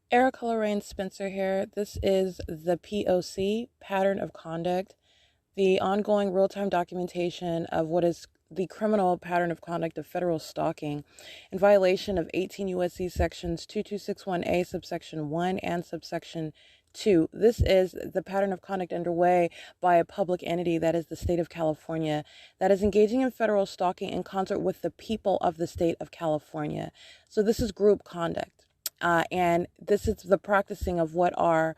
Erica Lorraine Spencer here. This is the P.O.C. pattern of conduct, the ongoing real-time documentation of what is the criminal pattern of conduct of federal stalking in violation of 18 U.S.C. sections 2261A subsection 1 and subsection 2. This is the pattern of conduct underway by a public entity, that is the state of California, that is engaging in federal stalking in concert with the people of the state of California. So this is group conduct. And this is the practicing of what are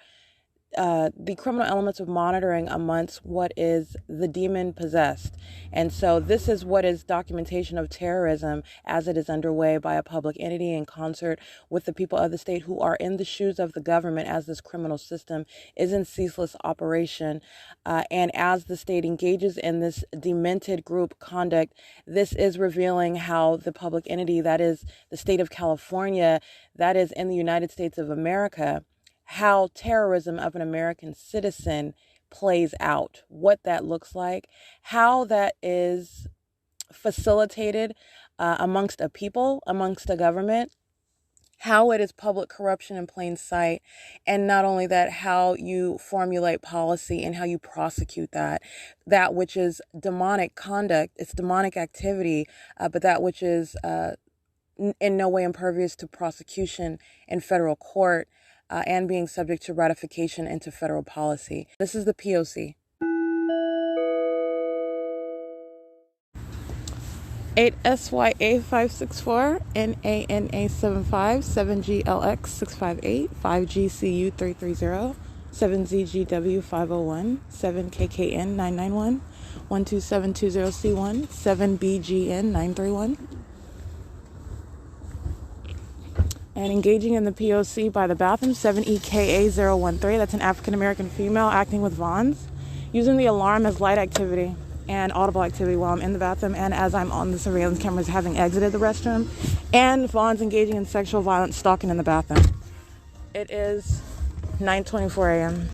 the criminal elements of monitoring amongst what is the demon possessed. And so this is what is documentation of terrorism as it is underway by a public entity in concert with the people of the state who are in the shoes of the government as this criminal system is in ceaseless operation. And as the state engages in this demented group conduct, this is revealing how the public entity, that is the state of California, that is in the United States of America, how terrorism of an American citizen plays out, what that looks like, how that is facilitated amongst a people, amongst a government, how it is public corruption in plain sight, and not only that, how you formulate policy and how you prosecute that which is demonic conduct, it's demonic activity, but that which is in no way impervious to prosecution in federal court, and being subject to ratification into federal policy. This is the P.O.C. 8 SYA 564, NANA 75, 7GLX 658, 5GCU 330, 7ZGW 501, 7KKN 991, 12720C1, 7BGN 931. And engaging in the P.O.C. by the bathroom, 7EKA013. That's an African-American female acting with Vons, using the alarm as light activity and audible activity while I'm in the bathroom and as I'm on the surveillance cameras having exited the restroom, and Vons engaging in sexual violence stalking in the bathroom. It is 9:24 a.m.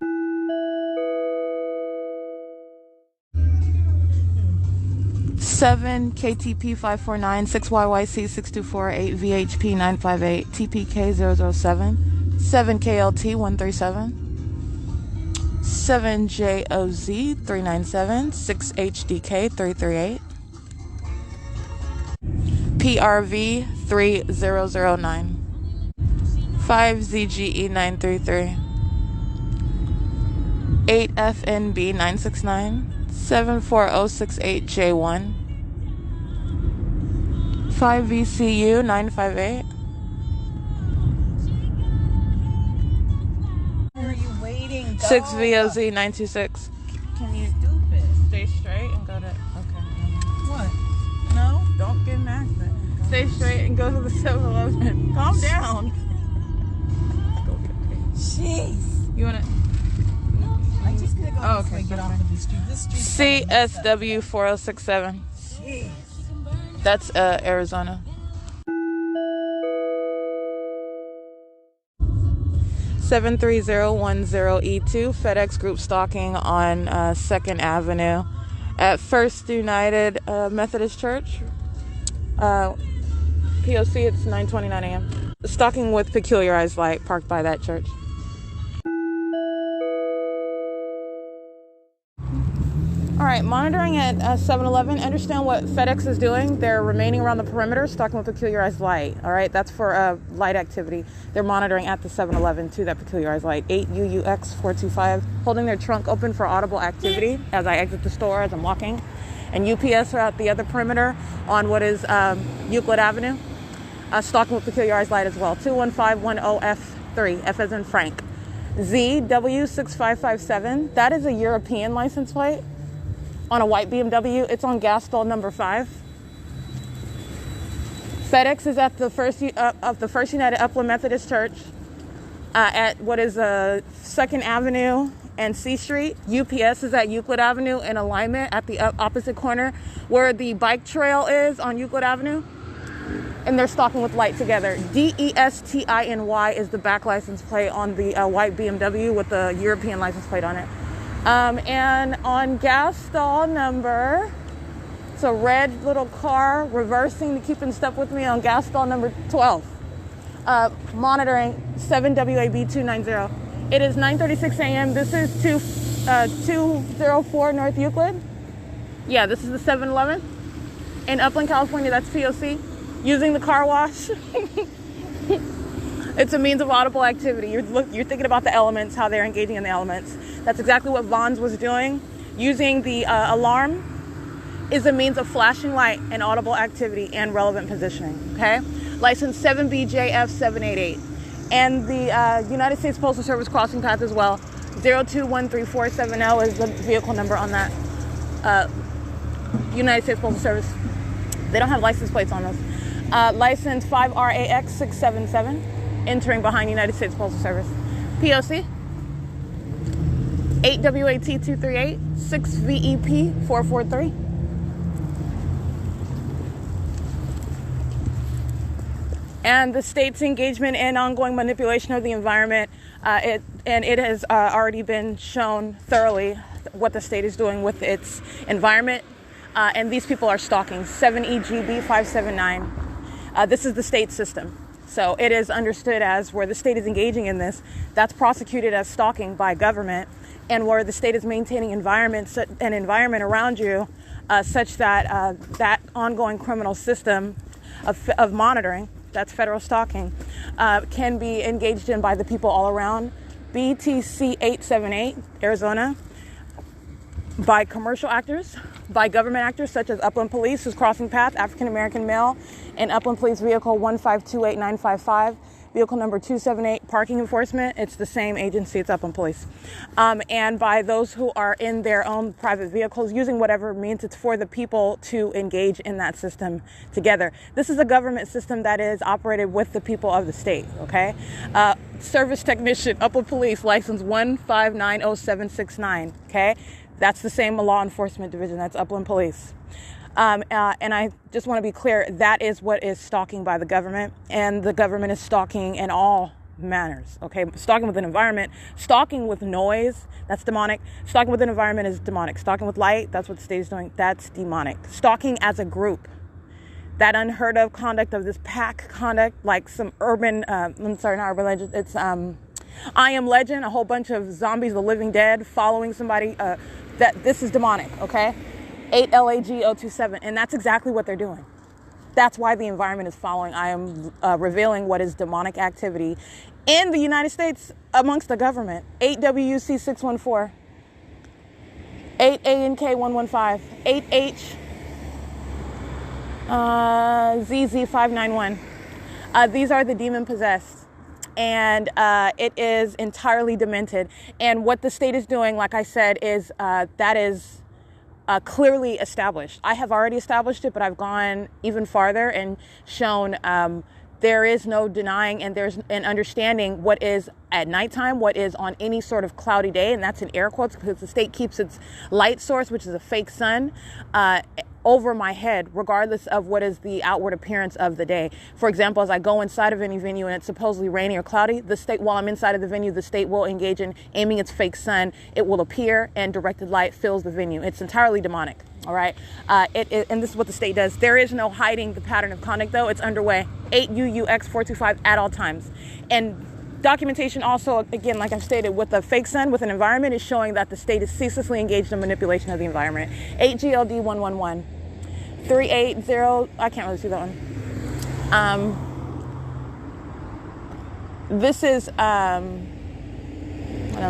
7 KTP 549, 6 YYC 6248, VHP 958, TPK 007, 7 KLT 137, 7 JOZ 397, 6 HDK 338, PRV 3009, 5 ZGE 933, 8 FNB 969, 74068J1, 5 VCU 958. Where are you waiting? Go. 6 VOZ 926. Can you stupid? Stay straight and go to. Okay. What? No? Don't get in an accident. Stay straight and go to the 7-Eleven. Calm down. Go get a cake. Jeez. You wanna? I'm just gonna go this way, Okay. get off of this street. This street. CSW 4067. Jeez. That's Arizona. 73010E2, FedEx Group stalking on 2nd Avenue at First United Methodist Church. POC, it's 9:29 a.m. Stalking with peculiarized light parked by that church. All right, monitoring at 7-Eleven. Understand what FedEx is doing. They're remaining around the perimeter, stalking with peculiarized light. All right, that's for light activity. They're monitoring at the 7-Eleven to that peculiarized light. 8 UUX 425, holding their trunk open for audible activity as I exit the store, as I'm walking. And UPS are at the other perimeter on what is Euclid Avenue, stalking with peculiarized light as well. 21510F3, F as in Frank. ZW6557, that is a European license plate. On a white BMW, it's on gas stall number 5. FedEx is at the First United Upland Methodist Church at what is 2nd Avenue and C Street. UPS is at Euclid Avenue in alignment at the opposite corner where the bike trail is on Euclid Avenue. And they're stalking with light together. DESTINY is the back license plate on the white BMW with the European license plate on it. And on gas stall number, it's a red little car reversing to keep in step with me on gas stall number 12. monitoring 7WAB290. It is 9:36 a.m. This is 204 North Euclid. Yeah, this is the 7-Eleven in Upland, California. That's P.O.C. Using the car wash. It's a means of audible activity. You're thinking about the elements, how they're engaging in the elements. That's exactly what Vons was doing. Using the alarm is a means of flashing light and audible activity and relevant positioning. Okay, license 7BJF788, and the United States Postal Service crossing path as well. 0213470 is the vehicle number on that. United States Postal Service. They don't have license plates on those. License 5RAX677, entering behind United States Postal Service. P.O.C. 8WAT238, 6VEP443. And the state's engagement in ongoing manipulation of the environment, it has already been shown thoroughly what the state is doing with its environment. And these people are stalking 7EGB579. This is the state system. So it is understood as where the state is engaging in this, that's prosecuted as stalking by government, and where the state is maintaining an environment around you such that that ongoing criminal system of monitoring, that's federal stalking, can be engaged in by the people all around. BTC 878, Arizona, by commercial actors, by government actors such as Upland Police, who's crossing path, African American male, and Upland Police vehicle 1528955, vehicle number 278, parking enforcement. It's the same agency, it's Upland Police. And by those who are in their own private vehicles, using whatever means it's for the people to engage in that system together. This is a government system that is operated with the people of the state, okay? Service technician, Upland Police, license 1590769, okay? That's the same law enforcement division. That's Upland Police. And I just want to be clear, that is what is stalking by the government. And the government is stalking in all manners, okay? Stalking with an environment, stalking with noise, that's demonic. Stalking with an environment is demonic. Stalking with light, that's what the state is doing, that's demonic. Stalking as a group, that unheard of conduct of this pack conduct, like some urban, I'm sorry, not urban legend, it's I Am Legend, a whole bunch of zombies, the living dead, following somebody, that this is demonic, okay? 8LAG027, and that's exactly what they're doing. That's why the environment is following. I am revealing what is demonic activity in the United States amongst the government. 8WUC614, 8ANK115, 8HZZ591. These are the demon possessed. And it is entirely demented. And what the state is doing, like I said, is that is clearly established. I have already established it, but I've gone even farther and shown there is no denying, and there's an understanding what is at nighttime, what is on any sort of cloudy day, and that's in air quotes because the state keeps its light source, which is a fake sun, over my head, regardless of what is the outward appearance of the day. For example, as I go inside of any venue and it's supposedly rainy or cloudy, the state, while I'm inside of the venue, the state will engage in aiming its fake sun. It will appear, and directed light fills the venue. It's entirely demonic, all right? And this is what the state does. There is no hiding the pattern of conduct, though. It's underway. 8UUX425 at all times. And documentation also, again, like I've stated, with a fake sun, with an environment, is showing that the state is ceaselessly engaged in manipulation of the environment. 8GLD111, 380, I can't really see that one. This is, let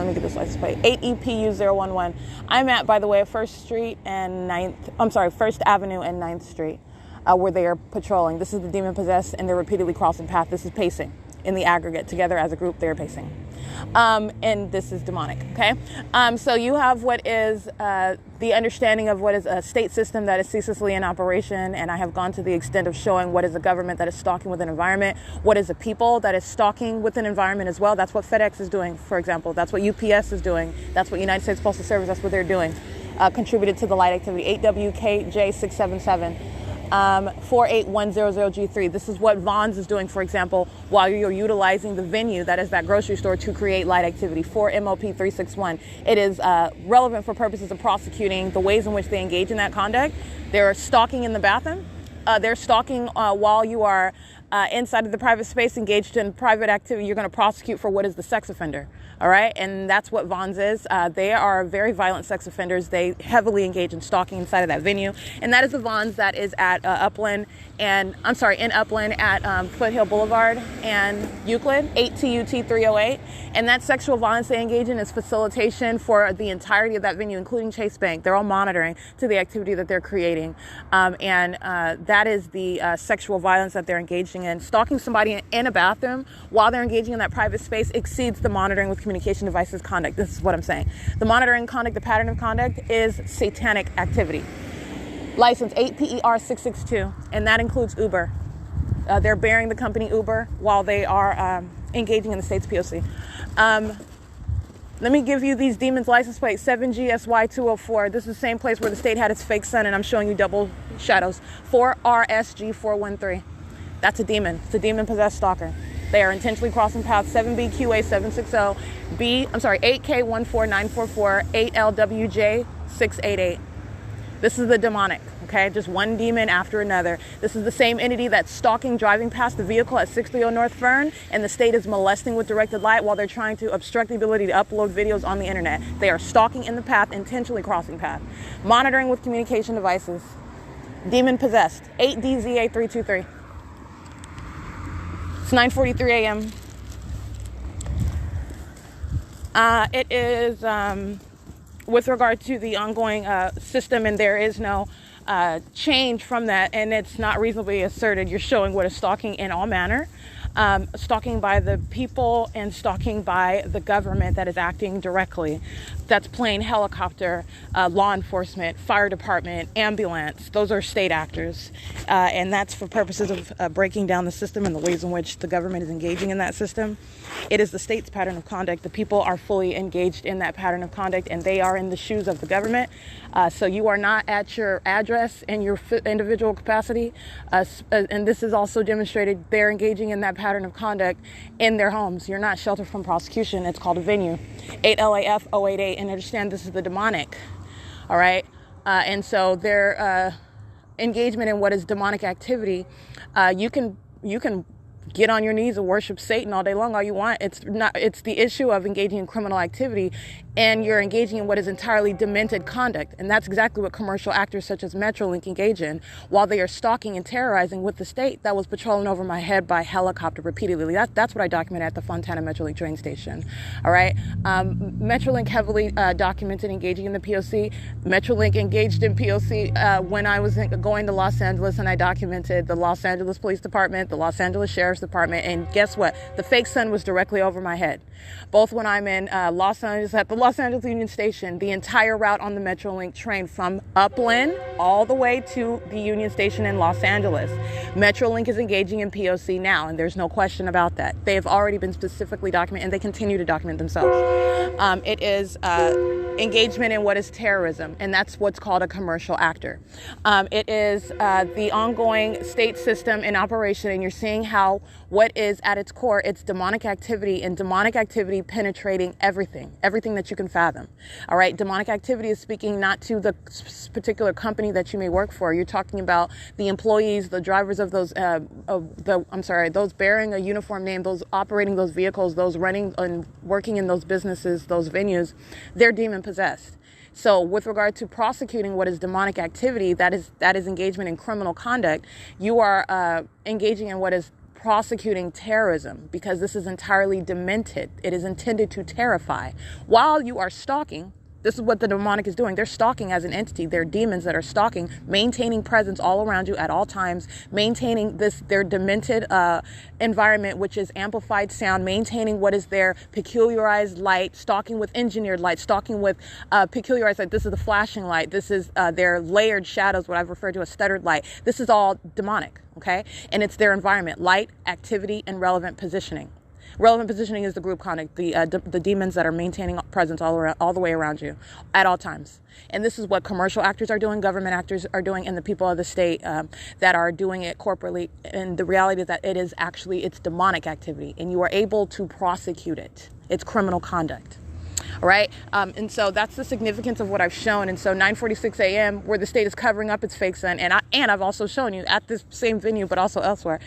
me get this license plate, 8EPU011. I'm at, by the way, 1st Street and 1st Avenue and 9th Street, where they are patrolling. This is the demon possessed, and they're repeatedly crossing path. This is pacing. In the aggregate, together as a group, they're pacing. And this is demonic, okay? So you have what is the understanding of what is a state system that is ceaselessly in operation, and I have gone to the extent of showing what is a government that is stalking with an environment, what is a people that is stalking with an environment as well. That's what FedEx is doing, for example. That's what UPS is doing. That's what United States Postal Service, that's what they're doing. Contributed to the light activity. 8WKJ677. 48100G3. This is what Vons is doing, for example, while you're utilizing the venue, that is that grocery store, to create light activity. 4MOP361. It is relevant for purposes of prosecuting the ways in which they engage in that conduct. They're stalking in the bathroom. They're stalking while you are inside of the private space engaged in private activity, you're going to prosecute for what is the sex offender. All right. And that's what Vons is. They are very violent sex offenders. They heavily engage in stalking inside of that venue. And that is the Vons that is at in Upland at Foothill Boulevard and Euclid, 8TUT 308. And that sexual violence they engage in is facilitation for the entirety of that venue, including Chase Bank. They're all monitoring to the activity that they're creating. That is the sexual violence that they're engaging in. Stalking somebody in a bathroom while they're engaging in that private space exceeds the monitoring with communication devices conduct. This is what I'm saying. The monitoring conduct, the pattern of conduct is satanic activity. License 8PER662, and that includes Uber. They're bearing the company Uber while they are engaging in the state's P.O.C. Let me give you these demons license plates, 7GSY204. This is the same place where the state had its fake sun, and I'm showing you double shadows. 4RSG413. That's a demon. It's a demon-possessed stalker. They are intentionally crossing paths. 7BQA760, 8K14944, 8LWJ688. This is the demonic, okay? Just one demon after another. This is the same entity that's stalking, driving past the vehicle at 630 North Fern, and the state is molesting with directed light while they're trying to obstruct the ability to upload videos on the internet. They are stalking in the path, intentionally crossing path. Monitoring with communication devices. Demon possessed, 8DZA323. It's 9:43 a.m. It is with regard to the ongoing system, and there is no change from that, and it's not reasonably asserted. You're showing what is stalking in all manner. Stalking by the people and stalking by the government that is acting directly. That's plane, helicopter, law enforcement, fire department, ambulance. Those are state actors. And that's for purposes of breaking down the system and the ways in which the government is engaging in that system. It is the state's pattern of conduct. The people are fully engaged in that pattern of conduct, and they are in the shoes of the government. So you are not at your address in your individual capacity. And this is also demonstrated. They're engaging in that pattern of conduct in their homes. You're not sheltered from prosecution. It's called a venue. 8LAF088. And understand this is the demonic. All right. And so their engagement in what is demonic activity, you can get on your knees and worship Satan all day long, all you want. It's the issue of engaging in criminal activity, and you're engaging in what is entirely demented conduct. And that's exactly what commercial actors such as Metrolink engage in while they are stalking and terrorizing with the state that was patrolling over my head by helicopter repeatedly. That's what I documented at the Fontana Metrolink train station. All right. Metrolink heavily documented engaging in the P.O.C. Metrolink engaged in P.O.C. When I was going to Los Angeles, and I documented the Los Angeles Police Department, the Los Angeles Sheriff's Department, and guess what? The fake sun was directly over my head. Both when I'm in Los Angeles at the Los Angeles Union Station, the entire route on the Metrolink train from Upland all the way to the Union Station in Los Angeles. Metrolink is engaging in P.O.C. now, and there's no question about that. They have already been specifically documented, and they continue to document themselves. It is engagement in what is terrorism, and that's what's called a commercial actor. It is the ongoing state system in operation, and you're seeing how what is at its core, it's demonic activity, and demonic activity penetrating everything that you can fathom. All right, demonic activity is speaking not to the particular company that you may work for. You're talking about the employees, the drivers of those, those bearing a uniform name, those operating those vehicles, those running and working in those businesses, those venues. They're demon possessed. So with regard to prosecuting what is demonic activity, that is engagement in criminal conduct, you are engaging in what is prosecuting terrorism, because this is entirely demented. It is intended to terrify. While you are stalking, this is what the demonic is doing. They're stalking as an entity. They're demons that are stalking, maintaining presence all around you at all times, maintaining their demented environment, which is amplified sound, maintaining what is their peculiarized light, stalking with engineered light, stalking with peculiarized light. This is the flashing light. This is their layered shadows, what I've referred to as stuttered light. This is all demonic, okay? And it's their environment, light, activity, and relevant positioning. Relevant positioning is the group conduct, the demons that are maintaining presence all the way around you at all times. And this is what commercial actors are doing, government actors are doing, and the people of the state that are doing it corporately. And the reality is that it's demonic activity, and you are able to prosecute it. It's criminal conduct. All right. And so that's the significance of what I've shown. And so 9:46 a.m., where the state is covering up its fake sun, and I've also shown you at this same venue, but also elsewhere,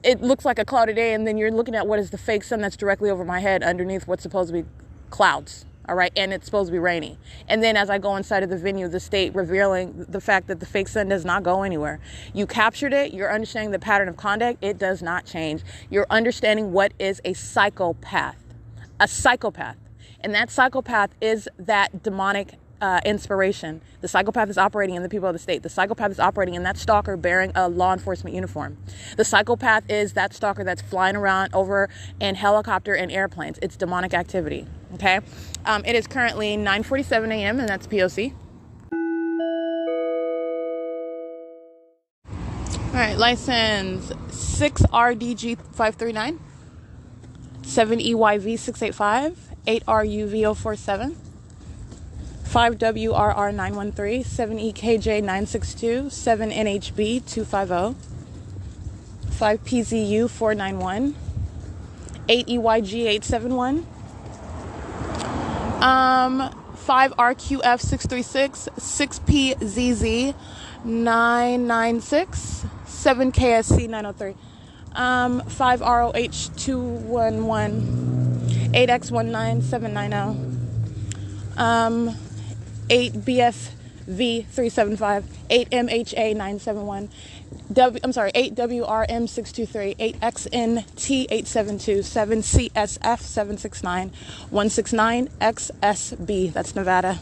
it looks like a cloudy day, and then you're looking at what is the fake sun that's directly over my head underneath what's supposed to be clouds. All right, and it's supposed to be rainy. And then as I go inside of the venue, the state revealing the fact that the fake sun does not go anywhere. You captured it. You're understanding the pattern of conduct. It does not change. You're understanding what is a psychopath. A psychopath. And that psychopath is that demonic inspiration. The psychopath is operating in the people of the state. The psychopath is operating in that stalker bearing a law enforcement uniform. The psychopath is that stalker that's flying around over in helicopter and airplanes. It's demonic activity. Okay? It is currently 9:47 a.m. and that's P.O.C. All right, license 6RDG539, 7EYV685, 8RUV047, 5WRR913, 7EKJ962, 7NHB250, 5PZU491, 8EYG871, 5RQF636, 6PZZ996, 7KSC903, 5ROH211, 8X19790, 8BFV375, 8MHA971, 8WRM623, 8XNT872, 7CSF769, 169XSB, that's Nevada,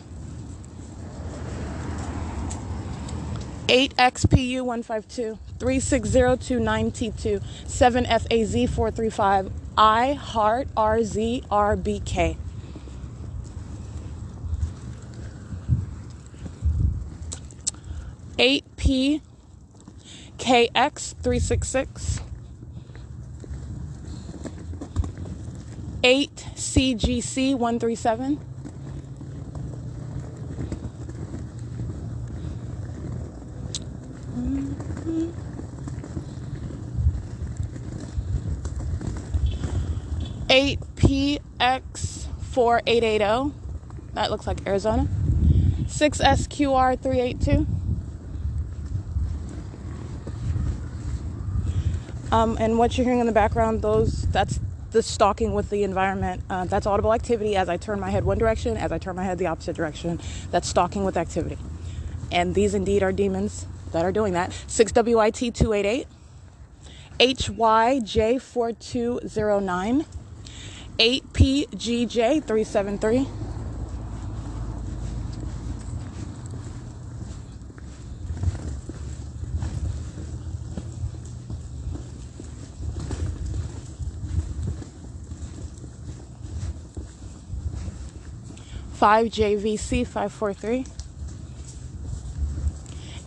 8XPU152, 36029T2, 7FAZ435, IHeartRZRBK. 8PKX366, 8CGC137, 8PX4880, that looks like Arizona, 6SQR382, and what you're hearing in the background, that's the stalking with the environment. That's audible activity as I turn my head one direction, as I turn my head the opposite direction. That's stalking with activity. And these indeed are demons that are doing that. 6WIT288, HYJ4209, 8PGJ373, 5JVC543,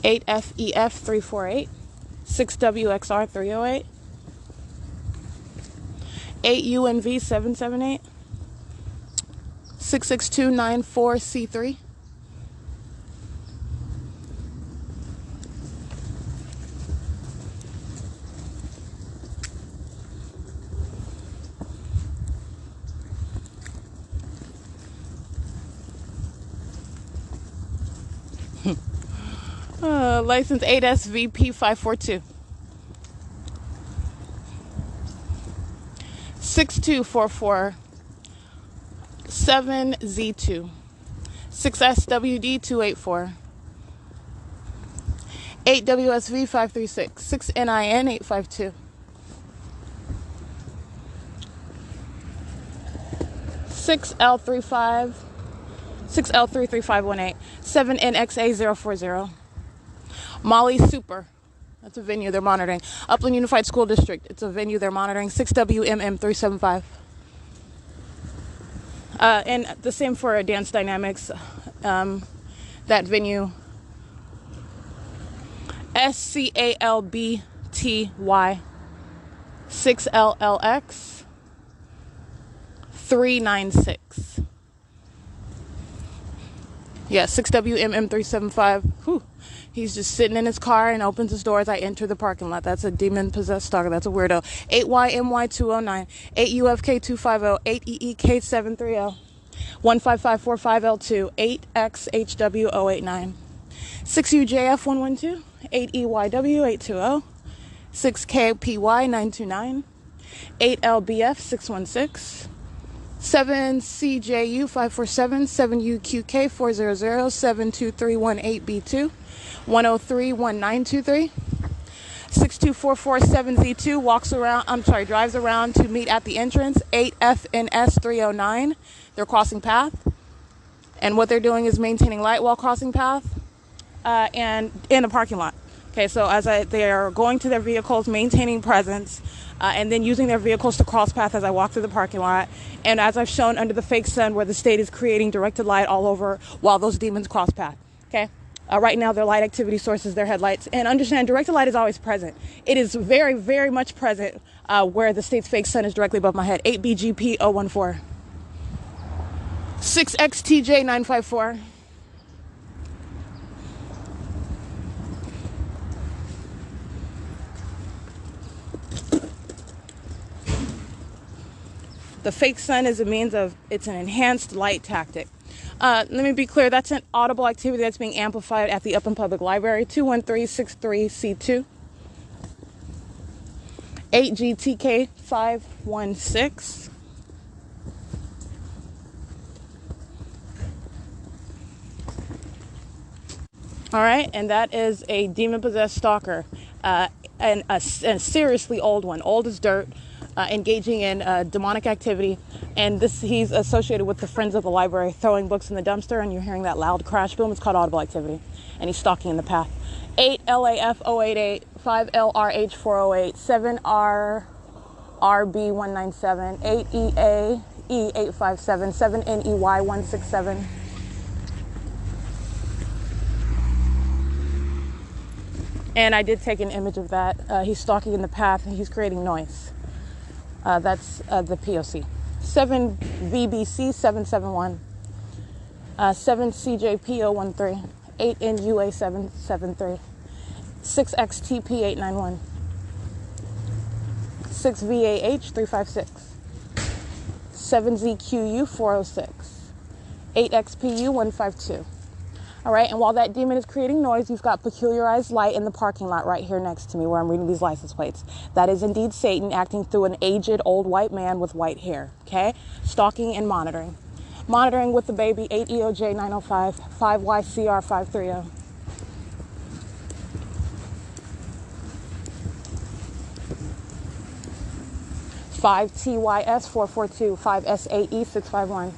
8FEF348, 6WXR308, 8UNV778, 66294C3, 'License 8SVP542, 6244, 7Z2, 6SWD284, 8WSV536, 6NIN852, 6L35, 6L33518, 7NXA040. Molly Super, that's a venue they're monitoring. Upland Unified School District, it's a venue they're monitoring. 6WMM375. And the same for Dance Dynamics, that venue. SCALBTY, 6LLX 396. Yeah, 6WMM375. Whew. He's just sitting in his car and opens his door as I enter the parking lot. That's a demon-possessed stalker. That's a weirdo. 8YMY209, 8UFK250, 8EEK730, 15545L2, 8XHW089, 6UJF112, 8EYW820, 6KPY 929, 8LBF 616, 7CJU 547, 7UQK 400, 72318B2, 1031923, 62447Z2 drives around to meet at the entrance, 8FNS 309. They're crossing path. And what they're doing is maintaining light while crossing path and in the parking lot. Okay, so they are going to their vehicles, maintaining presence, and then using their vehicles to cross path as I walk through the parking lot. And as I've shown under the fake sun, where the state is creating directed light all over while those demons cross path. Okay, right now their light activity source is their headlights. And understand, directed light is always present. It is very, very much present where the state's fake sun is directly above my head. 8BGP 014. 6XTJ 954. The fake sun is it's an enhanced light tactic. Let me be clear, that's an audible activity that's being amplified at the Upland Public Library, 21363C2. 8GTK 516. All right, and that is a demon-possessed stalker, and a seriously old one, old as dirt, engaging in demonic activity. And he's associated with the Friends of the Library, throwing books in the dumpster, and you're hearing that loud crash boom. It's called audible activity, and he's stalking in the path. 8LAF 088, 5LRH 408, 7RRB 197, 8EA E 857, 7NEY 167. And I did take an image of that. He's stalking in the path and he's creating noise. That's the P.O.C. 7VBC 771, 7CJP 013, 8NUA 773, 6XTP 891, 6VAH 356, 7ZQU 406, 8XPU 152. All right, and while that demon is creating noise, you've got peculiarized light in the parking lot right here next to me where I'm reading these license plates. That is indeed Satan acting through an aged old white man with white hair, okay? Stalking and monitoring. Monitoring with the baby, 8EOJ 905, 5YCR 530. Five TYS 442, 5 SAE 651.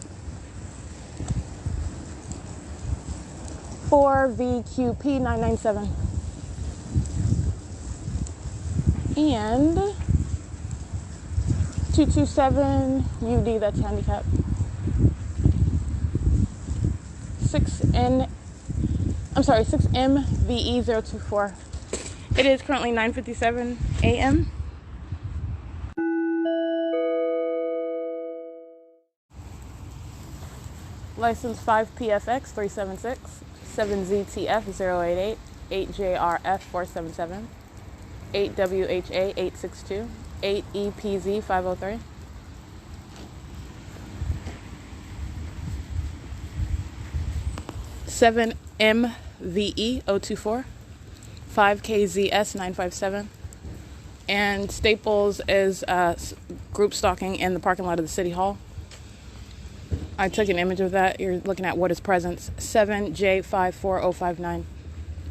4VQP 997 and 227 UD, that's handicap. 6MVE 024. It is currently 9:57 a.m. License 5PFX 376, 7ZTF 088, 8JRF 477, 8WHA 862, 8EPZ 503. Seven MVE 024, 5KZS 957, and Staples is group stalking in the parking lot of the City Hall. I took an image of that. You're looking at what is presence. 7J54059.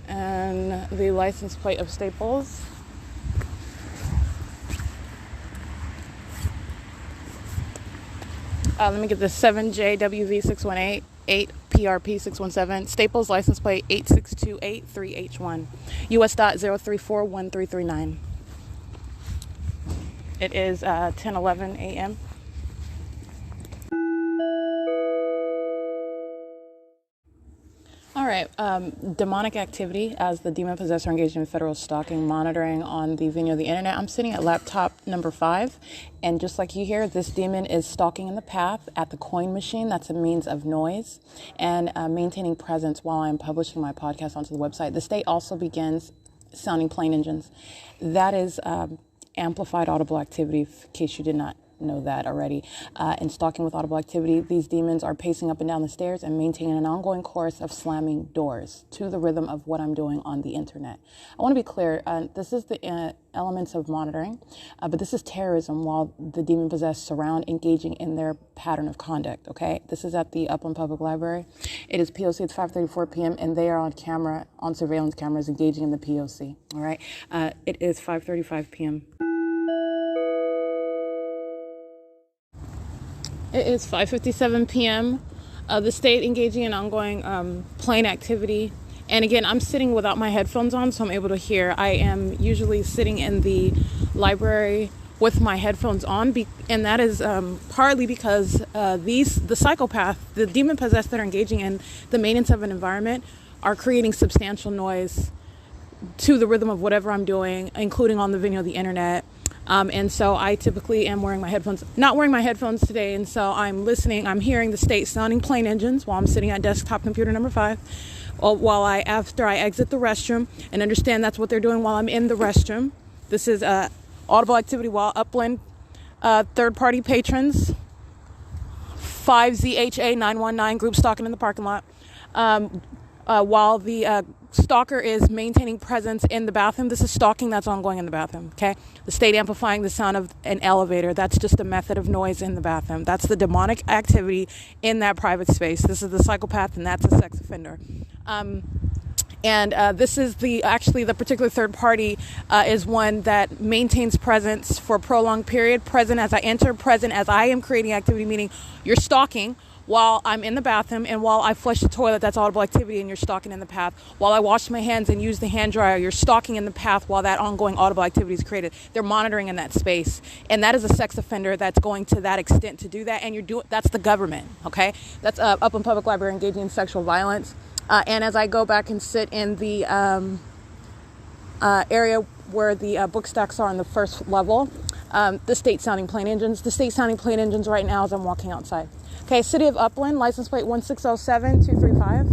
And the license plate of Staples. Let me get this. 7JWV618, 8PRP617. Staples license plate 86283H1. U.S.0341339. It is 10:11 a.m. All right, demonic activity as the demon possessor engaged in federal stalking, monitoring on the venue of the internet. I'm sitting at laptop number 5, and just like you hear, this demon is stalking in the path at the coin machine. That's a means of noise and maintaining presence while I'm publishing my podcast onto the website. The state also begins sounding plane engines. That is amplified audible activity, in case you did not know that already. In Stalking with Audible Activity, these demons are pacing up and down the stairs and maintaining an ongoing course of slamming doors to the rhythm of what I'm doing on the internet. I want to be clear, this is the elements of monitoring, but this is terrorism while the demon-possessed surround engaging in their pattern of conduct, okay? This is at the Upland Public Library. It is P.O.C, it's 5:34 p.m., and they are on camera, on surveillance cameras, engaging in the P.O.C, all right? It is 5:35 p.m. It is 5:57 p.m. The state engaging in ongoing plane activity. And again, I'm sitting without my headphones on, so I'm able to hear. I am usually sitting in the library with my headphones on, and that is partly because the psychopath, the demon-possessed that are engaging in the maintenance of an environment are creating substantial noise to the rhythm of whatever I'm doing, including on the video of the internet. And so I typically am wearing my headphones, not wearing my headphones today. And so I'm listening, I'm hearing the state sounding plane engines while I'm sitting at desktop computer number 5, after I exit the restroom and understand that's what they're doing while I'm in the restroom. This is audible activity while Upland third-party patrons, 5ZHA 919 group stalking in the parking lot, while the stalker is maintaining presence in the bathroom. This is stalking that's ongoing in the bathroom, okay? The state amplifying the sound of an elevator. That's just a method of noise in the bathroom. That's the demonic activity in that private space. This is the psychopath, and that's a sex offender. This is the particular third party is one that maintains presence for a prolonged period, present as I enter, present as I am creating activity, meaning you're stalking while I'm in the bathroom, and while I flush the toilet, that's audible activity, and you're stalking in the path. While I wash my hands and use the hand dryer, you're stalking in the path while that ongoing audible activity is created. They're monitoring in that space, and that is a sex offender that's going to that extent to do that, and that's the government, okay? That's up in public library engaging in sexual violence. And as I go back and sit in the area where the book stacks are on the first level, the state sounding plane engines. The state sounding plane engines right now as I'm walking outside. Okay, City of Upland, license plate 1607235,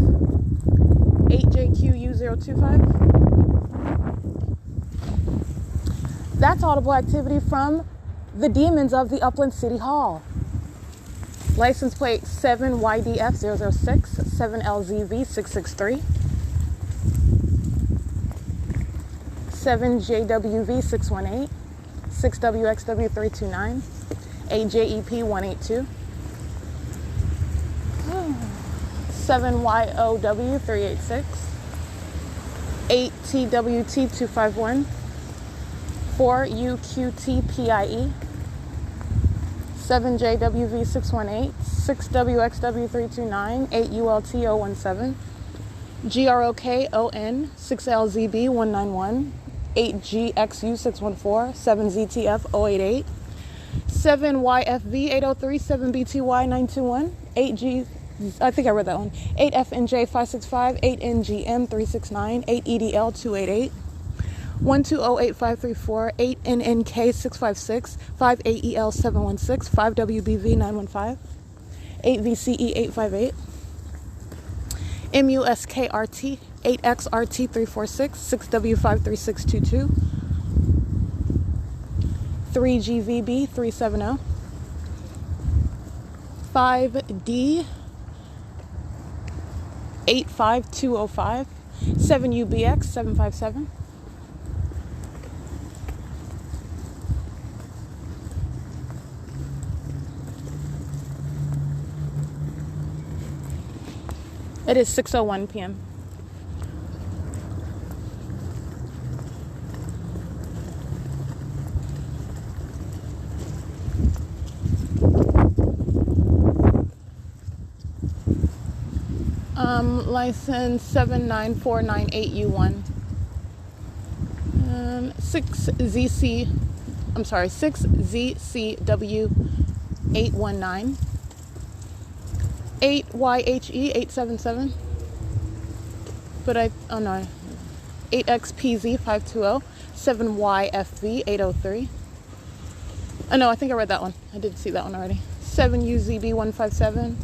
8JQU025. That's audible activity from the demons of the Upland City Hall. License plate 7YDF006, 7LZV663, 7JWV618, 6WXW329, 8JEP182, 7YOW386, 8TWT251, 4UQTPIE, 7JWV618, 6WXW329, 8ULT017, GROKON, 6LZB191, 8GXU614, 7ZTF088, 7YFV803, 7BTY921, 8G, I think I read that one, 8FNJ565, 8NGM369, 8EDL288, 1208534, 8NNK656, 5AEL716, 5WBV915, 8VCE858, MUSKRT, 8XRT346, 6W53622, 3GVB370, 5D 85205, 7UBX 757. It is 6:01 p.m. License 79498U1. 6ZCW819. 8YHE877. But 8XPZ520. 7YFV803. Oh no, I think I read that one. I did see that one already. 7UZB157.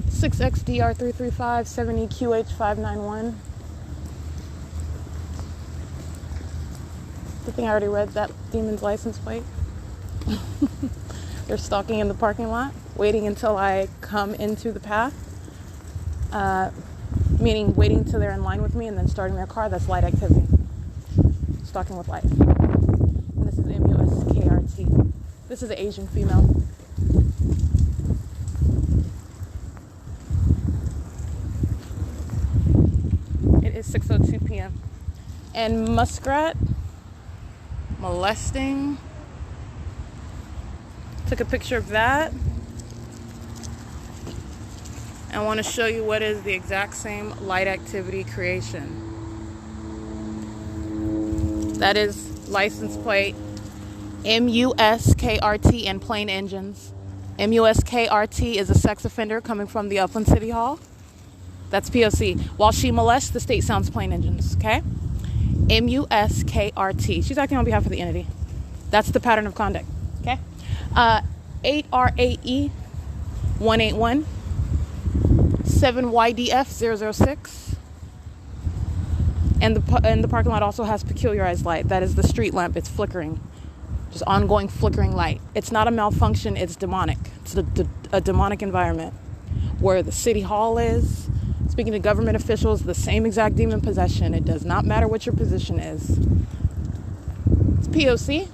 6XDR335, 7EQH591. I think I already read that demon's license plate. They're stalking in the parking lot, waiting until I come into the path. Meaning waiting till they're in line with me and then starting their car. That's light activity. Stalking with light. And this is MUSKRT. This is an Asian female. It is 6:02 p.m. And muskrat molesting. Took a picture of that. I want to show you what is the exact same light activity creation. That is license plate MUSKRT and plain engines. MUSKRT is a sex offender coming from the Upland City Hall. That's P.O.C. While she molests, the state sounds plain engines, okay? MUSKRT. She's acting on behalf of the entity. That's the pattern of conduct, okay? 8RAE 181. 7YDF006, and the parking lot also has peculiarized light. That is the street lamp. It's flickering, just ongoing flickering light. It's not a malfunction. It's demonic. It's a demonic environment where the city hall is. Speaking to government officials, the same exact demon possession. It does not matter what your position is. It's P.O.C.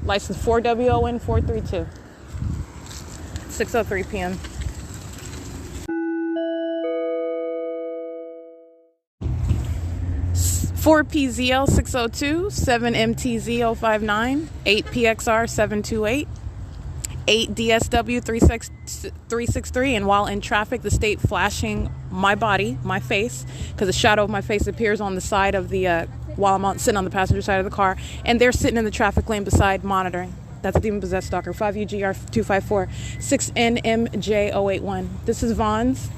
License 4WON432. 6:03 p.m. 4PZL 602, 7MTZ 059, 8PXR 728, 8DSW 363, and while in traffic, the state flashing my body, my face, because the shadow of my face appears on the side of the, while I'm sitting on the passenger side of the car, and they're sitting in the traffic lane beside monitoring. That's a demon-possessed stalker, 5UGR254, 6NMJ081. This is Vaughn's.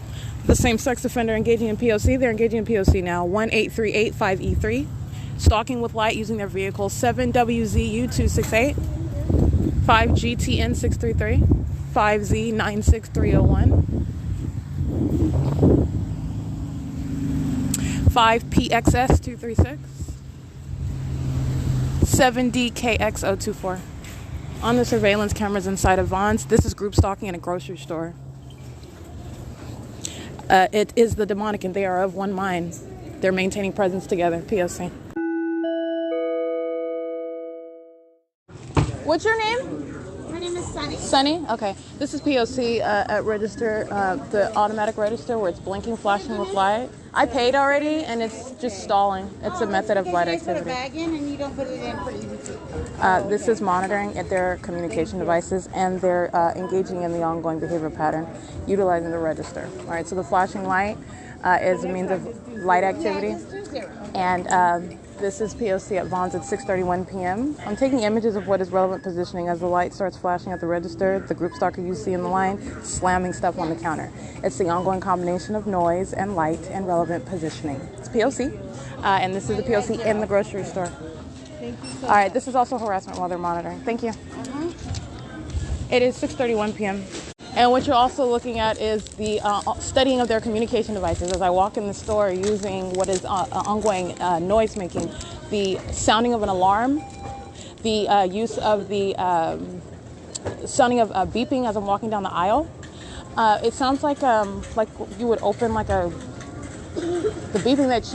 The same sex offender engaging in P.O.C. They're engaging in P.O.C. now. 18385E3. Stalking with light using their vehicle. 7WZU268. 5GTN633. 5Z96301. 5PXS236. 7DKX024. On the surveillance cameras inside of Vaughn's, this is group stalking in a grocery store. It is the demonic, and they are of one mind. They're maintaining presence together. P.O.C. What's your name? My name is Sunny. Sunny? Okay. This is P.O.C. At register, the automatic register where it's blinking, flashing with light. I paid already, and it's just stalling. It's a method of light activity. You put a bag in, and you don't put it in for easy. This is monitoring at their communication devices, and they're engaging in the ongoing behavior pattern, utilizing the register. All right, so the flashing light is a means of light activity, and this is P.O.C. at Vaughn's at 6:31 p.m. I'm taking images of what is relevant positioning as the light starts flashing at the register. The group stalker you see in the line slamming stuff on the counter. It's the ongoing combination of noise and light and relevant positioning. It's P.O.C. And this is the P.O.C. in the grocery store. Thank you so All right, this is also harassment while they're monitoring. Thank you. It is 6:31 p.m. And what you're also looking at is the studying of their communication devices. As I walk in the store using what is ongoing noise making, the sounding of an alarm, the use of the sounding of beeping as I'm walking down the aisle. It sounds like you would open like the beeping that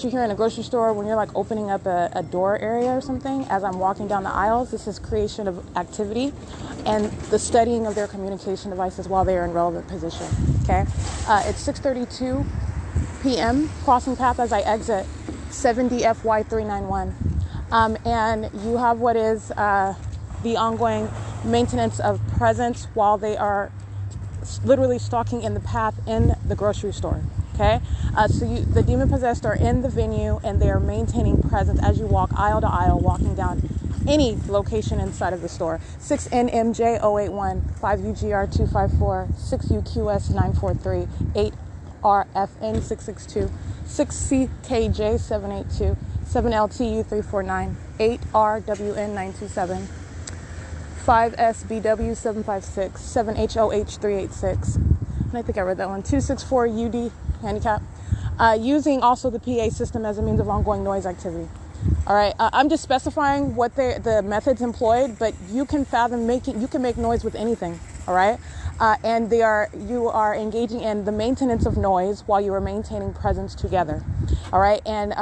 you hear in a grocery store when you're like opening up a door area or something. As I'm walking down the aisles, this is creation of activity and the studying of their communication devices while they are in relevant position. Okay, it's 6:32 p.m. Crossing path as I exit 7DFY391, and you have what is the ongoing maintenance of presence while they are literally stalking in the path in the grocery store. Okay, so the demon possessed are in the venue and they are maintaining presence as you walk aisle to aisle, walking down any location inside of the store. 6NMJ081, 5UGR254, 6UQS943, 8RFN662, 6CKJ782, 7LTU349, 8RWN927, 5SBW756, 7HOH386, and I think I read that one, 264UD handicap, using also the PA system as a means of ongoing noise activity. All right, I'm just specifying what the methods employed, but you can you can make noise with anything. All right, and you are engaging in the maintenance of noise while you are maintaining presence together. All right, and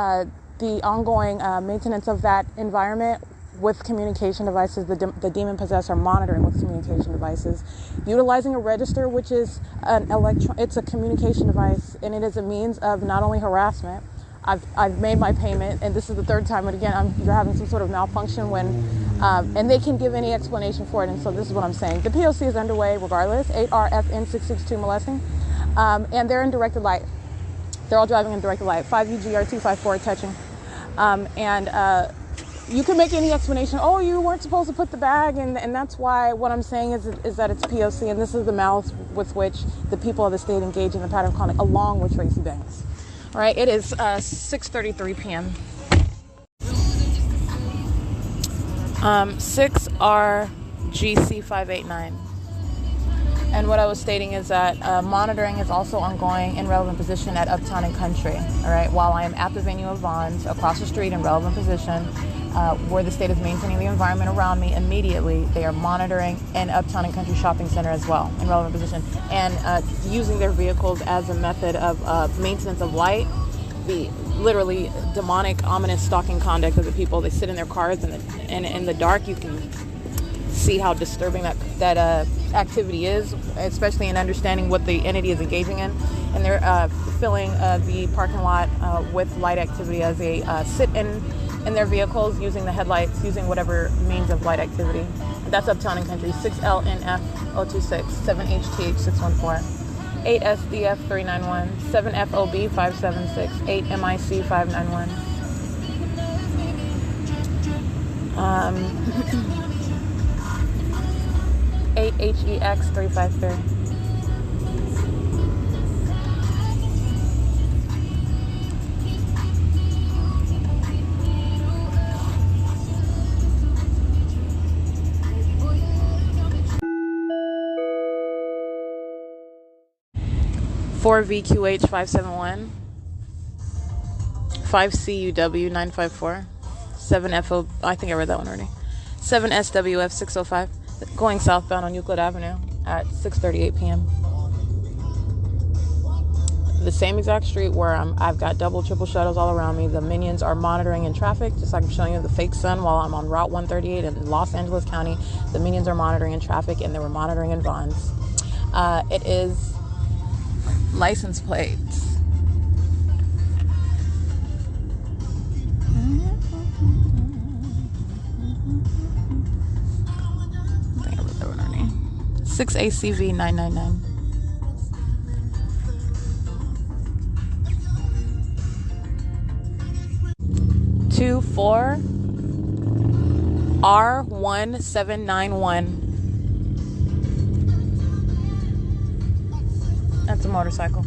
the ongoing maintenance of that environment with communication devices, the demon possessed are monitoring with communication devices, utilizing a register, which is it's a communication device, and it is a means of not only harassment. I've made my payment, and this is the third time, but again, you're having some sort of malfunction and they can give any explanation for it, and so this is what I'm saying. The P.O.C. is underway regardless, 8RFN662 molesting, and they're in directed light. They're all driving in directed light, 5UGRT 54 touching, and you can make any explanation. Oh, you weren't supposed to put the bag, and that's why. What I'm saying is that it's P.O.C., and this is the malice with which the people of the state engage in the pattern of conduct, along with Tracy Banks. All right, it is 6:33 p.m. 6RGC 589. And what I was stating is that monitoring is also ongoing in relevant position at Uptown and Country. All right, while I am at the venue of Vaughn's, across the street in relevant position, where the state is maintaining the environment around me, immediately they are monitoring in Uptown and Country Shopping Center as well in relevant position, and using their vehicles as a method of maintenance of light. The literally demonic, ominous stalking conduct of the people. They sit in their cars and in the dark. You can see how disturbing that activity is, especially in understanding what the entity is engaging in. And they're filling the parking lot with light activity as they sit in their vehicles, using the headlights, using whatever means of light activity. That's Uptown and Country, 6LNF 026, 7HTH 614, 8SDF 391, 7FOB 576, 8MIC 591. 8HEX 353. Four VQH 571, 5CUW 954, 7FO. I think I read that one already. 7SWF 605. Going southbound on Euclid Avenue at 6:38 p.m. The same exact street where I've got double, triple shadows all around me. The minions are monitoring in traffic, just like I'm showing you the fake sun while I'm on Route 138 in Los Angeles County. The minions are monitoring in traffic, and they were monitoring in Vaughn's. It is license plates. I think I wrote that one already. 6ACV 999. Two 4 R1791. That's a motorcycle.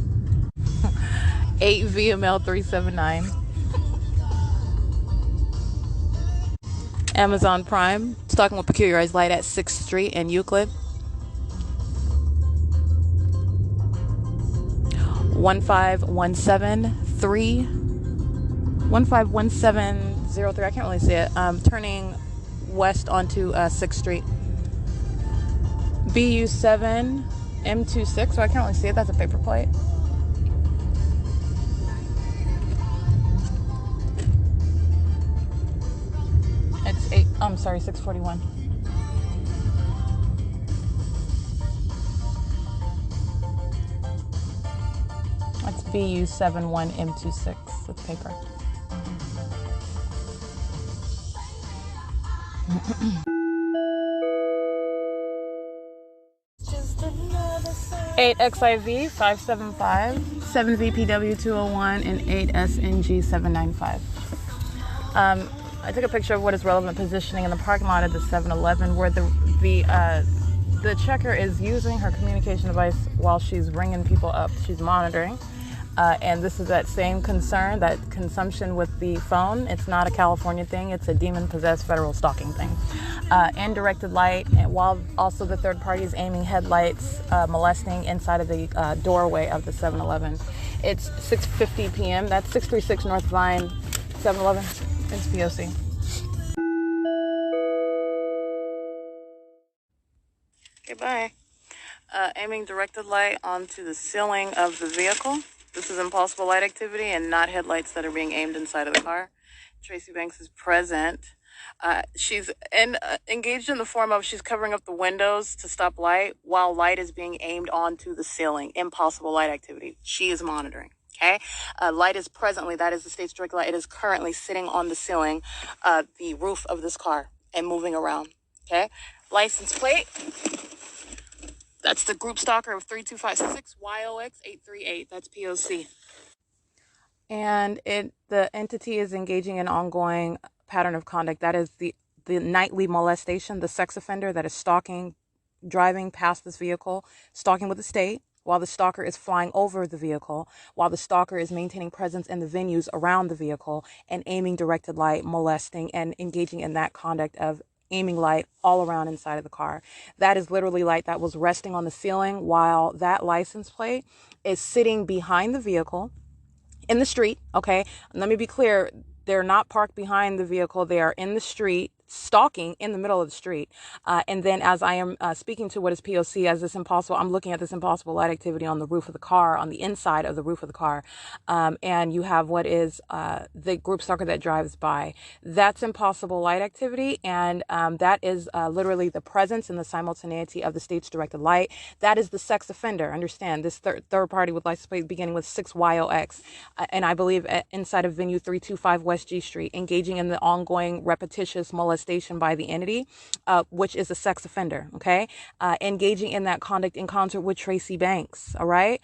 8 VML 379. Amazon Prime. Stalking with Peculiarized Light at 6th Street in Euclid. 151703. I can't really see it. Turning west onto 6th Street. BU7 M26. So I can't really see it. That's a paper plate. It's 641. That's BU71 M26. That's paper. 8XIV 575, 7VPW 201, and 8SNG 795. I took a picture of what is relevant positioning in the parking lot of the 7-Eleven, where the checker is using her communication device while she's ringing people up. She's monitoring. And this is that same concern, that consumption with the phone. It's not a California thing. It's a demon-possessed federal stalking thing. And directed light, and while also the third party is aiming headlights, molesting inside of the doorway of the 7-Eleven. It's 6:50 p.m. That's 636 North Vine, 7-Eleven. It's P.O.C. Okay, bye. Aiming directed light onto the ceiling of the vehicle. This is impulsive light activity and not headlights that are being aimed inside of the car. Tracy Banks is present. She's engaged in the form of she's covering up the windows to stop light while light is being aimed onto the ceiling. Impossible light activity. She is monitoring. Okay. Light is presently, that is the state's direct light. It is currently sitting on the ceiling, the roof of this car and moving around. Okay. License plate. That's the group stalker of 3256 YOX838. That's P.O.C. And the entity is engaging in ongoing pattern of conduct. That is the nightly molestation, the sex offender that is stalking, driving past this vehicle, stalking with the state, while the stalker is flying over the vehicle, while the stalker is maintaining presence in the venues around the vehicle and aiming directed light, molesting, and engaging in that conduct of aiming light all around inside of the car. That is literally light that was resting on the ceiling while that license plate is sitting behind the vehicle in the street. Okay. Let me be clear. They're not parked behind the vehicle. They are in the street, stalking in the middle of the street. And then as I am speaking to what is P.O.C. as this impossible, I'm looking at this impossible light activity on the roof of the car, on the inside of the roof of the car. And you have what is the group stalker that drives by. That's impossible light activity. And that is literally the presence and the simultaneity of the state's directed light. That is the sex offender. Understand this third party with license plate beginning with 6YOX. And I believe inside of venue 325 West G Street, engaging in the ongoing repetitious molestation by the entity, which is a sex offender, okay? Engaging in that conduct in concert with Tracy Banks, all right?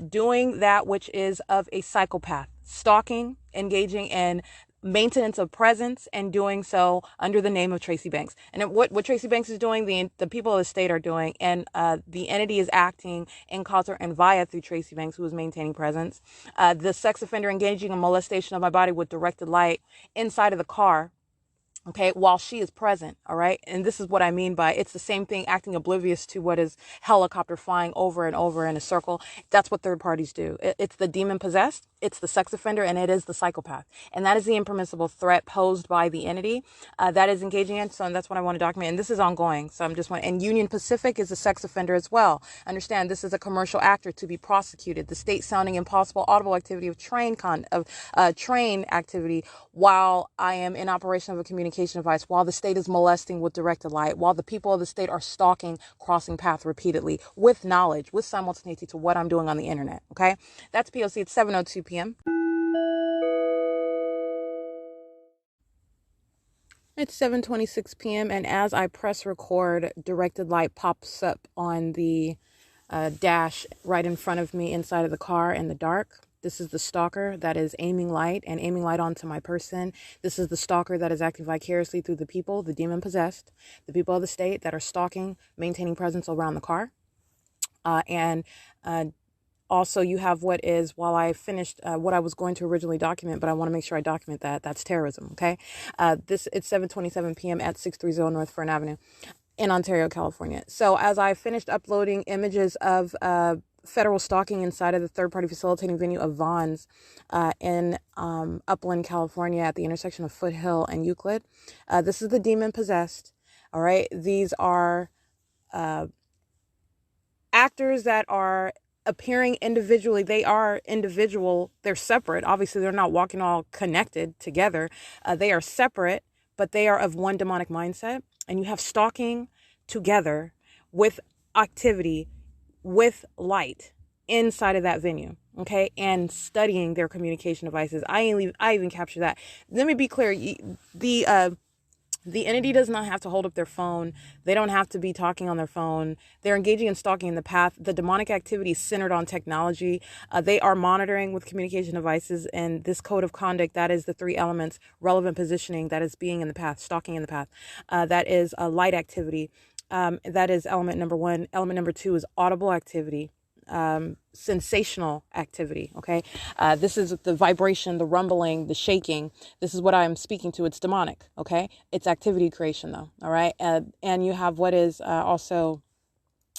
Doing that which is of a psychopath, stalking, engaging in maintenance of presence, and doing so under the name of Tracy Banks. And what Tracy Banks is doing, the people of the state are doing, and the entity is acting in concert and via through Tracy Banks, who is maintaining presence. The sex offender engaging in molestation of my body with directed light inside of the car, okay, while she is present, all right? And this is what I mean by it's the same thing, acting oblivious to what is helicopter flying over and over in a circle. That's what third parties do. It's the demon possessed, it's the sex offender, and it is the psychopath. And that is the impermissible threat posed by the entity that is engaging in. So that's what I want to document. And this is ongoing. So and Union Pacific is a sex offender as well. Understand, this is a commercial actor to be prosecuted. The state sounding impossible audible activity of train activity while I am in operation of a communication device, while the state is molesting with directed light, while the people of the state are stalking, crossing path repeatedly with knowledge, with simultaneity to what I'm doing on the internet. Okay. That's P.O.C. It's 7:02 p.m. It's 7:26 p.m. and as I press record, directed light pops up on the dash right in front of me inside of the car in the dark. This is the stalker that is aiming light onto my person. This is the stalker that is acting vicariously through the people, the demon possessed, the people of the state that are stalking, maintaining presence around the car. Also, you have what is, while I finished what I was going to originally document, but I want to make sure I document that's terrorism, okay? It's 7:27 p.m. at 630 North Fern Avenue in Ontario, California. So as I finished uploading images of federal stalking inside of the third-party facilitating venue of Vaughn's in Upland, California at the intersection of Foothill and Euclid, this is the demon possessed, all right? These are actors that are appearing individually. They are individual. They're separate. Obviously, they're not walking all connected together. They are separate, but they are of one demonic mindset. And you have stalking together with activity, with light inside of that venue, okay? And studying their communication devices. I even capture that. Let me be clear. The entity does not have to hold up their phone. They don't have to be talking on their phone. They're engaging in stalking in the path. The demonic activity is centered on technology. They are monitoring with communication devices. And this code of conduct, that is the three elements: relevant positioning, that is being in the path, stalking in the path. That is light activity. That is element number one. Element number two is audible activity. Sensational activity. Okay. This is the vibration, the rumbling, the shaking. This is what I'm speaking to. It's demonic. Okay. It's activity creation though. All right. And you have what is also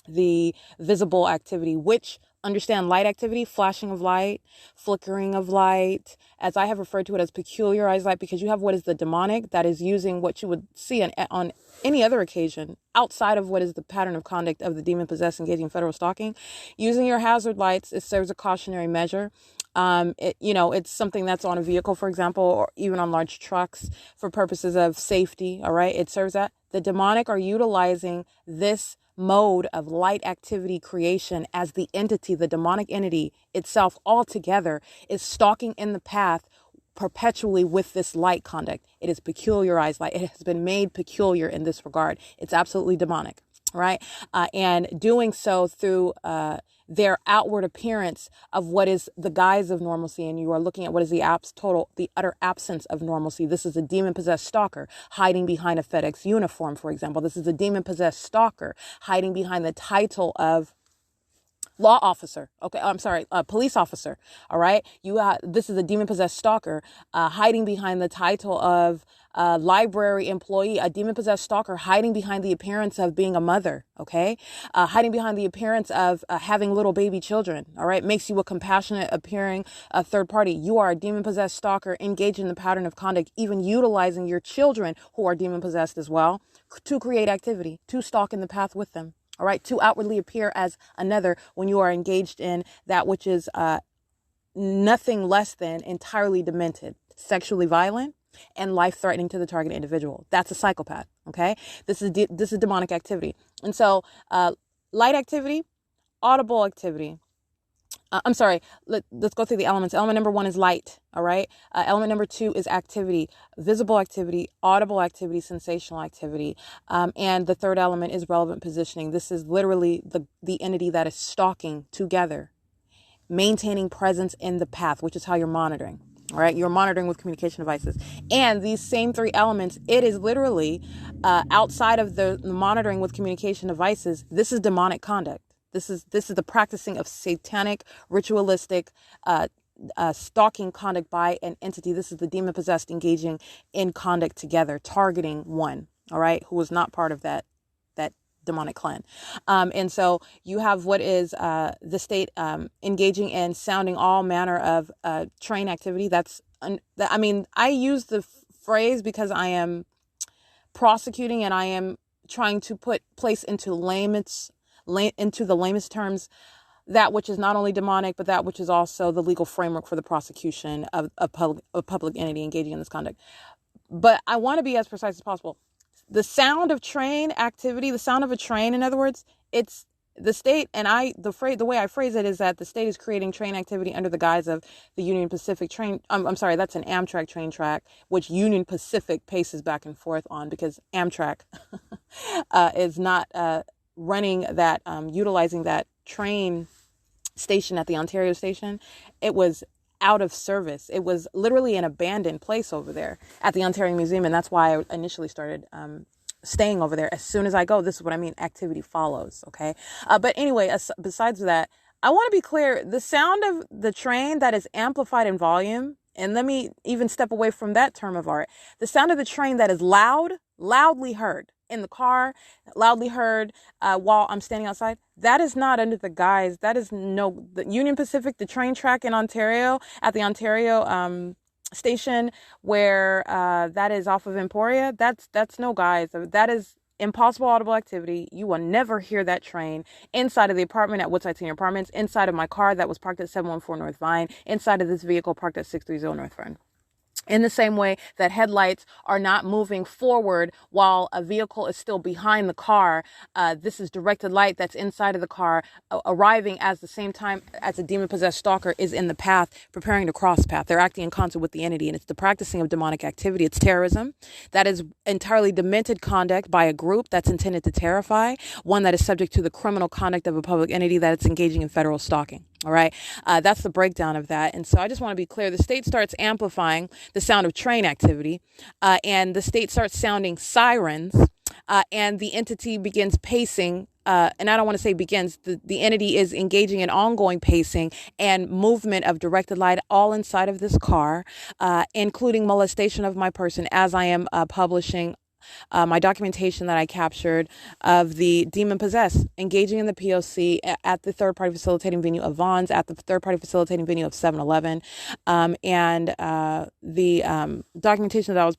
the visible activity, which understand light activity, flashing of light, flickering of light, as I have referred to it as peculiarized light, because you have what is the demonic that is using what you would see on any other occasion outside of what is the pattern of conduct of the demon possessed engaging in federal stalking. Using your hazard lights, it serves a cautionary measure. It's something that's on a vehicle, for example, or even on large trucks for purposes of safety. All right. It serves that. The demonic are utilizing this mode of light activity creation as the entity, the demonic entity itself altogether is stalking in the path perpetually with this light conduct. It is peculiarized light. It has been made peculiar in this regard. It's absolutely demonic, right? And doing so through their outward appearance of what is the guise of normalcy, and you are looking at what is the utter absence of normalcy. This is a demon-possessed stalker hiding behind a FedEx uniform, for example. This is a demon-possessed stalker hiding behind the title of law officer. Okay, I'm sorry, police officer. All right, this is a demon-possessed stalker hiding behind the title of library employee. A demon-possessed stalker hiding behind the appearance of being a mother. Okay, hiding behind the appearance of having little baby children. All right, makes you a compassionate appearing third party. You are a demon-possessed stalker engaged in the pattern of conduct, even utilizing your children who are demon-possessed as well to create activity, to stalk in the path with them. All right, to outwardly appear as another when you are engaged in that which is nothing less than entirely demented, sexually violent, and life-threatening to the target individual. That's a psychopath. Okay, this is demonic activity, and so light activity, audible activity. I'm sorry, let's go through the elements. Element number 1 is light, all right? Element number 2 is activity, visible activity, audible activity, sensational activity. And the third element is relevant positioning. This is literally the entity that is stalking together, maintaining presence in the path, which is how you're monitoring, all right? You're monitoring with communication devices. And these same 3 elements, it is literally outside of the monitoring with communication devices, this is demonic conduct. This is the practicing of satanic, ritualistic, stalking conduct by an entity. This is the demon possessed engaging in conduct together, targeting one, all right, who is not part of that demonic clan. And so you have what is the state engaging in sounding all manner of train activity. I use the phrase because I am prosecuting and I am trying to place into the lamest terms that which is not only demonic, but that which is also the legal framework for the prosecution of a public entity engaging in this conduct. But I want to be as precise as possible. The sound of train activity, the sound of a train, in other words, it's the state, and the way I phrase it is that the state is creating train activity under the guise of the Union Pacific train. I'm sorry, that's an Amtrak train track, which Union Pacific paces back and forth on because Amtrak is not running that, utilizing that train station at the Ontario station. It was out of service. It was literally an abandoned place over there at the Ontario Museum. And that's why I initially started staying over there. As soon as I go, this is what I mean, activity follows. Okay. But anyway, besides that, I want to be clear, the sound of the train that is amplified in volume, and let me even step away from that term of art, the sound of the train that is loudly heard in the car, loudly heard while I'm standing outside, that is not under the guise, the Union Pacific, the train track in Ontario, at the Ontario station where that is off of Emporia, that's no guise. That is impossible audible activity. You will never hear that train inside of the apartment at Woodside Senior Apartments, inside of my car that was parked at 714 North Vine, inside of this vehicle parked at 630 North Vine. In the same way that headlights are not moving forward while a vehicle is still behind the car, this is directed light that's inside of the car, arriving at the same time as a demon-possessed stalker is in the path, preparing to cross path. They're acting in concert with the entity, and it's the practicing of demonic activity. It's terrorism. That is entirely demented conduct by a group that's intended to terrify, one that is subject to the criminal conduct of a public entity that is engaging in federal stalking. All right. That's the breakdown of that. And so I just want to be clear. The state starts amplifying the sound of train activity, and the state starts sounding sirens, and the entity begins pacing. And I don't want to say begins, the entity is engaging in ongoing pacing and movement of directed light all inside of this car, including molestation of my person as I am publishing my documentation that I captured of the demon possessed engaging in the P.O.C. at the third party facilitating venue of Vaughn's, at the third party facilitating venue of 7-Eleven, and the documentation that I was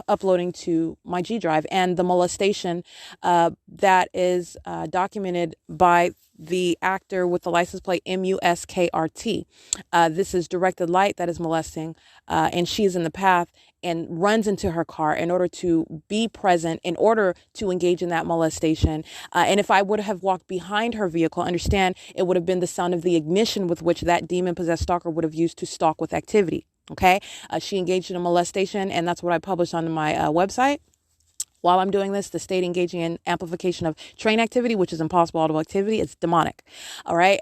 uploading to my G Drive, and the molestation that is documented by the actor with the license plate MUSKRT. This is directed light that is molesting, and she is in the path and runs into her car in order to be present, in order to engage in that molestation. And if I would have walked behind her vehicle, understand it would have been the sound of the ignition with which that demon-possessed stalker would have used to stalk with activity. Okay, she engaged in a molestation, and that's what I published on my website. While I'm doing this, the state engaging in amplification of train activity, which is impossible audible activity, it's demonic. All right.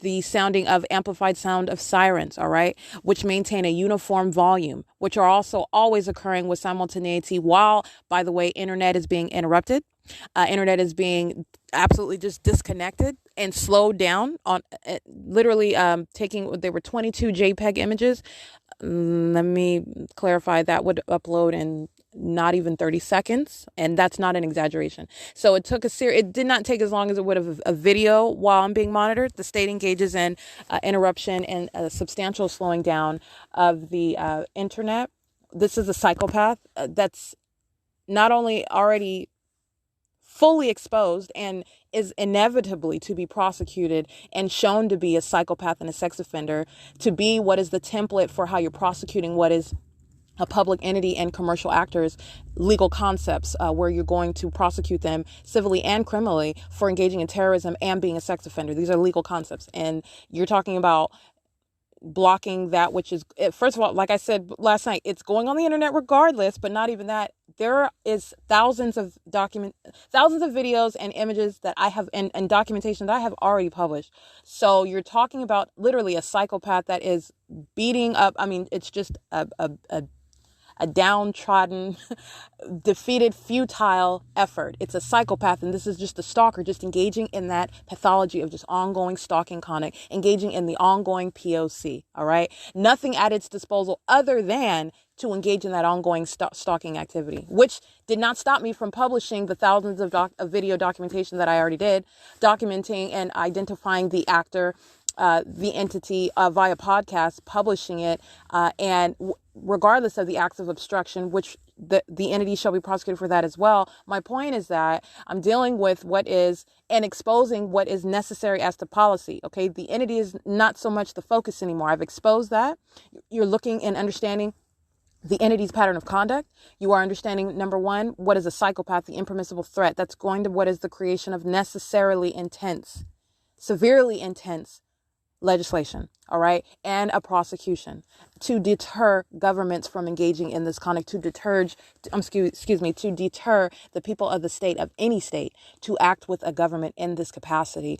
The sounding of amplified sound of sirens. All right. Which maintain a uniform volume, which are also always occurring with simultaneity while, by the way, internet is being interrupted. Internet is being absolutely just disconnected and slowed down on literally there were 22 JPEG images. Let me clarify, that would upload in not even 30 seconds. And that's not an exaggeration. So it took it did not take as long as it would have a video while I'm being monitored. The state engages in interruption and a substantial slowing down of the internet. This is a psychopath that's not only already fully exposed and is inevitably to be prosecuted and shown to be a psychopath and a sex offender, to be what is the template for how you're prosecuting what is a public entity and commercial actors, legal concepts, where you're going to prosecute them civilly and criminally for engaging in terrorism and being a sex offender. These are legal concepts. And you're talking about blocking that which is, first of all, like I said last night, it's going on the internet regardless, but not even that. There is thousands of videos and images that I have and documentation that I have already published. So you're talking about literally a psychopath that is beating up. I mean, it's just a downtrodden, defeated, futile effort. It's a psychopath, and this is just a stalker, just engaging in that pathology of just ongoing stalking conduct, engaging in the ongoing P.O.C. All right, nothing at its disposal other than to engage in that ongoing stalking activity, which did not stop me from publishing the thousands of video documentation that I already did, documenting and identifying the actor, the entity via podcast, publishing it, and regardless of the acts of obstruction, which the entity shall be prosecuted for that as well. My point is that I'm dealing with what is and exposing what is necessary as to policy. Okay, the entity is not so much the focus anymore. I've exposed that. You're looking and understanding the entity's pattern of conduct. You are understanding, number one, what is a psychopath, the impermissible threat that's going to what is the creation of necessarily intense, severely intense legislation, all right, and a prosecution to deter governments from engaging in this conduct, to deter the people of the state, of any state, to act with a government in this capacity,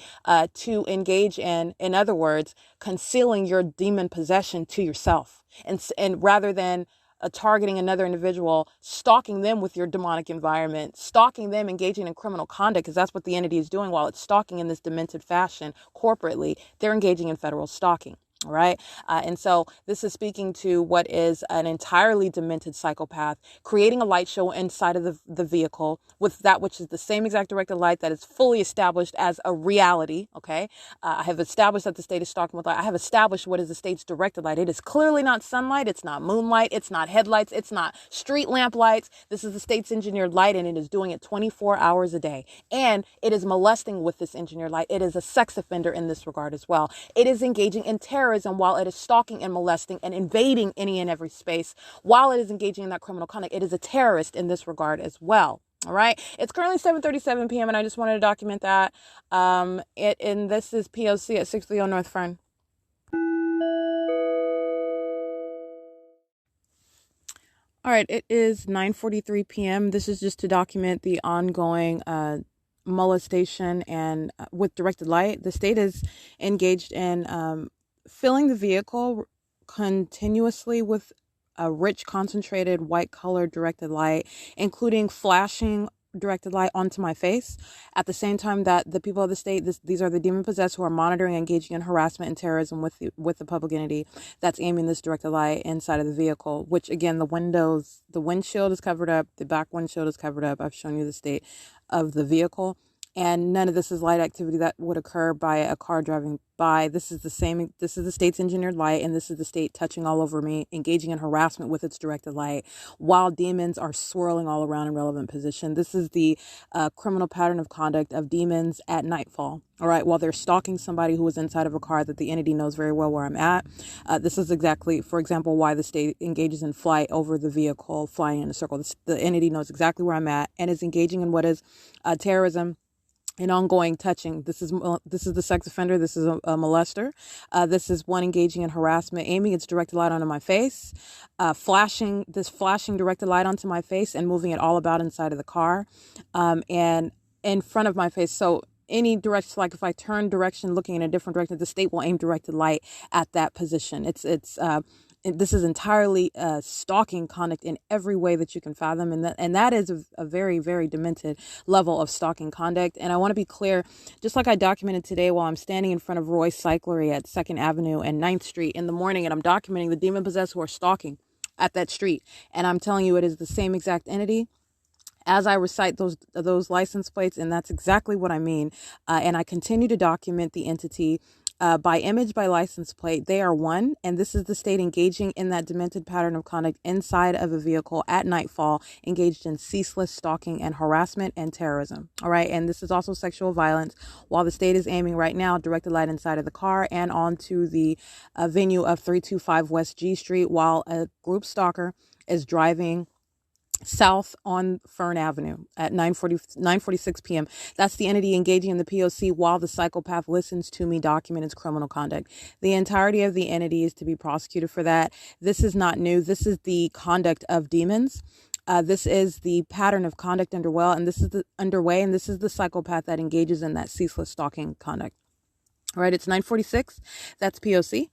to engage in other words, concealing your demon possession to yourself, and rather than targeting another individual, stalking them with your demonic environment, stalking them, engaging in criminal conduct, because that's what the entity is doing while it's stalking in this demented fashion corporately. They're engaging in federal stalking. All right. And so this is speaking to what is an entirely demented psychopath, creating a light show inside of the vehicle with that which is the same exact directed light that is fully established as a reality. OK, I have established that the state is stalking with light. I have established what is the state's directed light. It is clearly not sunlight. It's not moonlight. It's not headlights. It's not street lamp lights. This is the state's engineered light, and it is doing it 24 hours a day. And it is molesting with this engineered light. It is a sex offender in this regard as well. It is engaging in terrorism while it is stalking and molesting and invading any and every space while it is engaging in that criminal conduct. It is a terrorist in this regard as well. All right. It's currently 7:37 p.m. and I just wanted to document that. And this is P.O.C. at 630 North Fern. All right. It is 9:43 p.m. This is just to document the ongoing molestation and with directed light. The state is engaged in filling the vehicle continuously with a rich, concentrated, white-colored directed light, including flashing directed light onto my face at the same time that the people of the state, these are the demon possessed who are monitoring, engaging in harassment and terrorism with the public entity that's aiming this directed light inside of the vehicle, which again, the windshield is covered up, the back windshield is covered up. I've shown you the state of the vehicle. And none of this is light activity that would occur by a car driving by. This is the state's engineered light, and this is the state touching all over me, engaging in harassment with its directed light, while demons are swirling all around in relevant position. This is the criminal pattern of conduct of demons at nightfall. All right, while they're stalking somebody who is inside of a car that the entity knows very well where I'm at. This is exactly, for example, why the state engages in flight over the vehicle, flying in a circle. The entity knows exactly where I'm at and is engaging in what is terrorism and ongoing touching. This is the sex offender. This is a molester. This is one engaging in harassment, aiming its directed light onto my face, flashing directed light onto my face and moving it all about inside of the car, and in front of my face. So any direction, like if I turn direction looking in a different direction, the state will aim directed light at that position. This is entirely stalking conduct in every way that you can fathom. And that is a very, very demented level of stalking conduct. And I want to be clear, just like I documented today while I'm standing in front of Roy's Cyclery at 2nd Avenue and 9th Street in the morning, and I'm documenting the demon possessed who are stalking at that street. And I'm telling you, it is the same exact entity as I recite those license plates. And that's exactly what I mean. And I continue to document the entity by image, by license plate. They are one, and this is the state engaging in that demented pattern of conduct inside of a vehicle at nightfall, engaged in ceaseless stalking and harassment and terrorism. All right, and this is also sexual violence, while the state is aiming right now directed light inside of the car and onto the venue of 325 West G Street, while a group stalker is driving south on Fern Avenue at 9:46 p.m. That's the entity engaging in the P.O.C. while the psychopath listens to me document its criminal conduct. The entirety of the entity is to be prosecuted for that. This is not new. This is the conduct of demons. This is the pattern of conduct underway, and this is the psychopath that engages in that ceaseless stalking conduct. All right, it's 9:46. That's P.O.C.